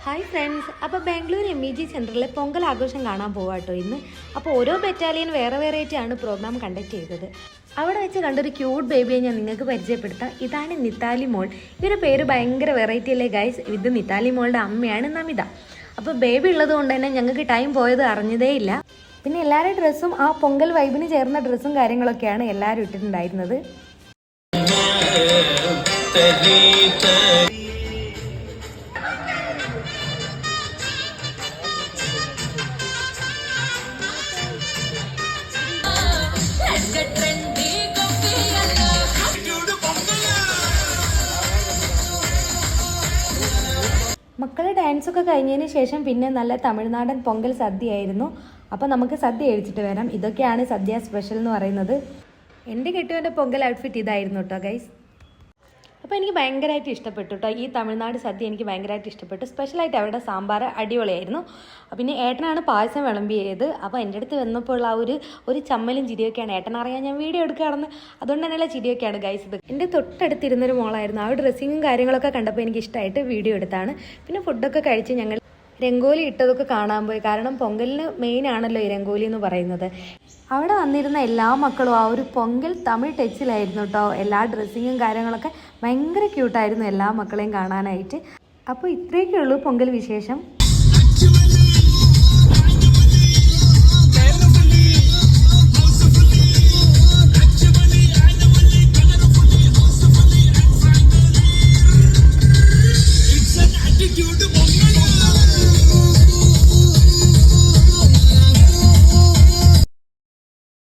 Hi friends, അപ്പോൾ Bangalore MEG സെൻറ്ററിലെ Pongal ആഘോഷം കാണാൻ പോവാട്ടോ ഇന്ന്. അപ്പോൾ ഓരോ ബറ്റാലിയൻ വേറെ ആയിട്ടാണ് പ്രോഗ്രാം കണ്ടക്ട് ചെയ്തത്. അവിടെ വെച്ച് കണ്ടൊരു ക്യൂട്ട് ബേബിയെ ഞാൻ നിങ്ങൾക്ക് പരിചയപ്പെടുത്താം. ഇതാണ് നിത്താലി മോൾ. ഇവരുടെ പേര് ഭയങ്കര വെറൈറ്റി അല്ലേ ഗൈസ്. ഇത് നിത്താലി മോളുടെ അമ്മയാണ് നമിത. അപ്പോൾ ബേബി ഉള്ളത് കൊണ്ട് തന്നെ ഞങ്ങൾക്ക് ടൈം പോയത് അറിഞ്ഞതേ ഇല്ല. പിന്നെ എല്ലാവരുടെ ഡ്രസ്സും ആ പൊങ്കൽ വൈബിന് ചേർന്ന ഡ്രസ്സും കാര്യങ്ങളൊക്കെയാണ് എല്ലാവരും ഇട്ടിട്ടുണ്ടായിരുന്നത്. മക്കളെ ഡാൻസൊക്കെ കഴിഞ്ഞതിന് ശേഷം പിന്നെ നല്ല തമിഴ്നാടൻ പൊങ്കൽ സദ്യയായിരുന്നു. അപ്പോൾ നമുക്ക് സദ്യ കഴിച്ചിട്ട് വരാം. ഇതൊക്കെയാണ് സദ്യ സ്പെഷ്യൽ എന്ന് പറയുന്നത്. എൻ്റെ കെട്ടുവിൻ്റെ പൊങ്കൽ ഔട്ട്ഫിറ്റ് ഇതായിരുന്നു കേട്ടോ ഗൈസ്. അപ്പോൾ എനിക്ക് ഭയങ്കരമായിട്ട് ഇഷ്ടപ്പെട്ടു കേട്ടോ. ഈ തമിഴ്നാട് സദ്യ എനിക്ക് ഭയങ്കരമായിട്ട് ഇഷ്ടപ്പെട്ടു. സ്പെഷ്യലായിട്ട് അവരുടെ സാമ്പാർ അടിപൊളിയായിരുന്നു. പിന്നെ ഏട്ടനാണ് പായസം വിളമ്പിയത്. അപ്പോൾ എൻ്റെ അടുത്ത് വന്നപ്പോൾ ഉള്ള ഒരു ചമ്മലും ചിരിയൊക്കെയാണ്. ഏട്ടനറിയാൻ ഞാൻ വീഡിയോ എടുക്കുകയാണെന്ന്, അതുകൊണ്ട് തന്നെയുള്ള ചിരിയൊക്കെയാണ് ഗൈസ്. ഇത് എൻ്റെ തൊട്ടടുത്തിരുന്നൊരു മോളായിരുന്നു. ആ ഡ്രസ്സിങ്ങും കാര്യങ്ങളൊക്കെ കണ്ടപ്പോൾ എനിക്ക് ഇഷ്ടമായിട്ട് വീഡിയോ എടുത്താണ്. പിന്നെ ഫുഡൊക്കെ കഴിച്ച് ഞങ്ങൾ രംഗോലി ഇട്ടതൊക്കെ കാണാൻ പോയി. കാരണം പൊങ്കലിന് മെയിൻ ആണല്ലോ ഈ രംഗോലി എന്ന് പറയുന്നത്. അവിടെ വന്നിരുന്ന എല്ലാ മക്കളും ആ ഒരു പൊങ്കൽ തമിഴ് ടച്ചിലായിരുന്നു കേട്ടോ. എല്ലാ ഡ്രസ്സിങ്ങും കാര്യങ്ങളൊക്കെ ഭയങ്കര ക്യൂട്ടായിരുന്നു എല്ലാ മക്കളെയും കാണാനായിട്ട്. അപ്പോൾ ഇത്രയൊക്കെ ഉള്ളൂ പൊങ്കൽ വിശേഷം.